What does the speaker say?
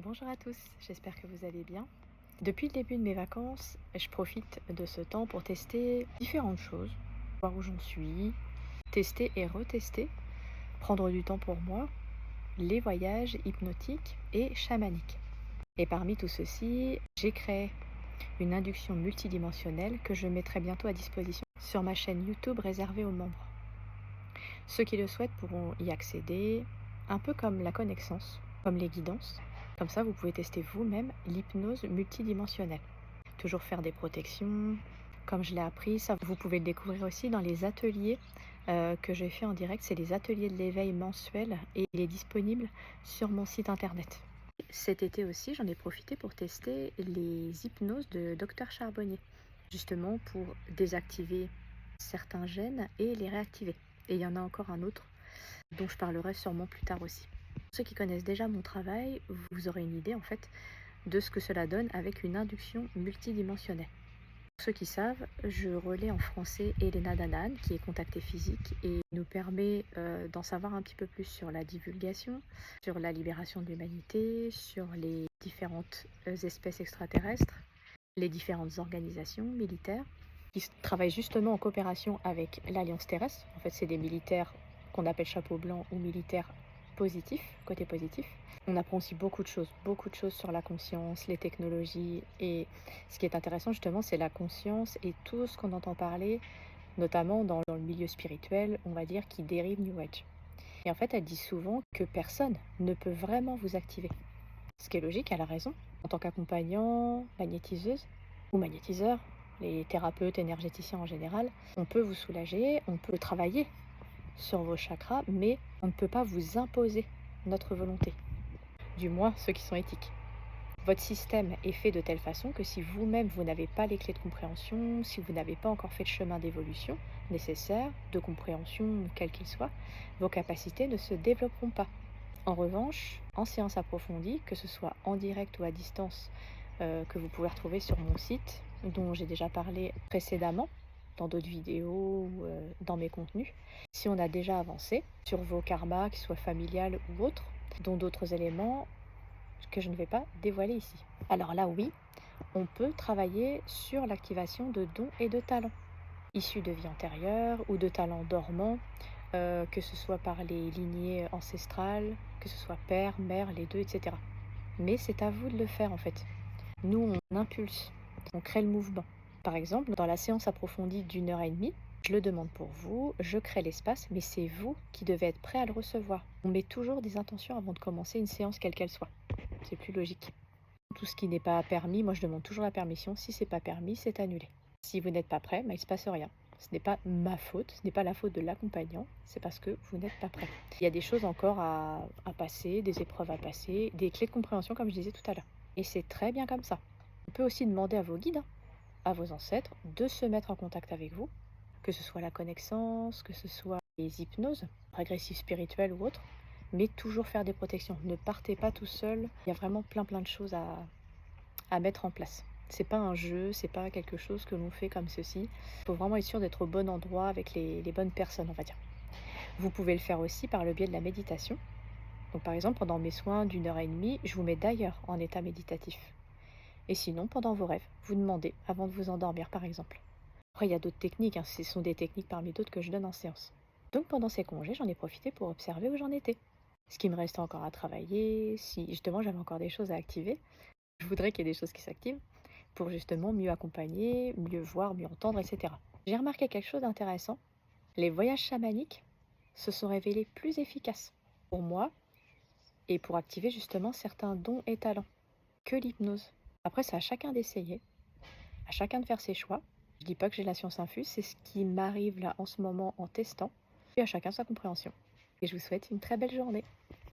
Bonjour à tous, j'espère que vous allez bien. Depuis le début de mes vacances, je profite de ce temps pour tester différentes choses, voir où j'en suis, tester et retester, prendre du temps pour moi, les voyages hypnotiques et chamaniques. Et parmi tout ceci, j'ai créé une induction multidimensionnelle que je mettrai bientôt à disposition sur ma chaîne YouTube réservée aux membres. Ceux qui le souhaitent pourront y accéder, un peu comme la connaissance, comme les guidances. Comme ça, vous pouvez tester vous-même l'hypnose multidimensionnelle. Toujours faire des protections, comme je l'ai appris. Ça, vous pouvez le découvrir aussi dans les ateliers que j'ai fait en direct. C'est les ateliers de l'éveil mensuels et il est disponible sur mon site internet. Cet été aussi, j'en ai profité pour tester les hypnoses de Dr Charbonnier, justement pour désactiver certains gènes et les réactiver. Et il y en a encore un autre dont je parlerai sûrement plus tard aussi. Pour ceux qui connaissent déjà mon travail, vous aurez une idée en fait de ce que cela donne avec une induction multidimensionnelle. Pour ceux qui savent, je relais en français Elena Danan, qui est contactée physique et nous permet d'en savoir un petit peu plus sur la divulgation, sur la libération de l'humanité, sur les différentes espèces extraterrestres, les différentes organisations militaires qui travaillent justement en coopération avec l'Alliance terrestre. En fait, c'est des militaires qu'on appelle chapeau blanc ou militaires positifs, côté positif. On apprend aussi beaucoup de choses sur la conscience, les technologies. Et ce qui est intéressant justement, c'est la conscience et tout ce qu'on entend parler, notamment dans le milieu spirituel, on va dire, qui dérive New Age. Et en fait, elle dit souvent que personne ne peut vraiment vous activer. Ce qui est logique, elle a raison. En tant qu'accompagnant, magnétiseuse ou magnétiseur, les thérapeutes énergéticiens en général, on peut vous soulager, on peut travailler sur vos chakras, mais on ne peut pas vous imposer notre volonté. Du moins, ceux qui sont éthiques. Votre système est fait de telle façon que si vous-même, vous n'avez pas les clés de compréhension, si vous n'avez pas encore fait le chemin d'évolution nécessaire, de compréhension, quel qu'il soit, vos capacités ne se développeront pas. En revanche, en séance approfondie, que ce soit en direct ou à distance, que vous pouvez retrouver sur mon site, dont j'ai déjà parlé précédemment, dans d'autres vidéos ou dans mes contenus, si on a déjà avancé sur vos karmas, qu'ils soient familiales ou autres, dont d'autres éléments que je ne vais pas dévoiler ici. Alors là, oui, on peut travailler sur l'activation de dons et de talents, issus de vies antérieures ou de talents dormants, que ce soit par les lignées ancestrales, que ce soit père, mère, les deux, etc. Mais c'est à vous de le faire en fait. Nous, on impulse, on crée le mouvement. Par exemple, dans la séance approfondie d'1 heure et demie, je le demande pour vous, je crée l'espace, mais c'est vous qui devez être prêt à le recevoir. On met toujours des intentions avant de commencer une séance quelle qu'elle soit. C'est plus logique. Tout ce qui n'est pas permis, moi je demande toujours la permission. Si c'est pas permis, c'est annulé. Si vous n'êtes pas prêt, il ne se passe rien. Ce n'est pas ma faute, ce n'est pas la faute de l'accompagnant, c'est parce que vous n'êtes pas prêt. Il y a des choses encore à passer, des épreuves à passer, des clés de compréhension comme je disais tout à l'heure. Et c'est très bien comme ça. On peut aussi demander à vos guides, à vos ancêtres, de se mettre en contact avec vous, que ce soit la connaissance, que ce soit les hypnoses, régressives spirituelles ou autres, mais toujours faire des protections. Ne partez pas tout seul, il y a vraiment plein de choses à mettre en place. C'est pas un jeu, c'est pas quelque chose que l'on fait comme ceci. Il faut vraiment être sûr d'être au bon endroit avec les bonnes personnes, on va dire. Vous pouvez le faire aussi par le biais de la méditation. Donc par exemple, pendant mes soins d'1 heure et demie, je vous mets d'ailleurs en état méditatif. Et sinon, pendant vos rêves, vous demandez avant de vous endormir par exemple. Après, il y a d'autres techniques, hein. Ce sont des techniques parmi d'autres que je donne en séance. Donc pendant ces congés, j'en ai profité pour observer où j'en étais. Ce qui me restait encore à travailler, si justement j'avais encore des choses à activer. Je voudrais qu'il y ait des choses qui s'activent pour justement mieux accompagner, mieux voir, mieux entendre, etc. J'ai remarqué quelque chose d'intéressant. Les voyages chamaniques se sont révélés plus efficaces pour moi et pour activer justement certains dons et talents que l'hypnose. Après, c'est à chacun d'essayer, à chacun de faire ses choix. Je dis pas que j'ai la science infuse, c'est ce qui m'arrive là en ce moment en testant, et à chacun sa compréhension. Et je vous souhaite une très belle journée.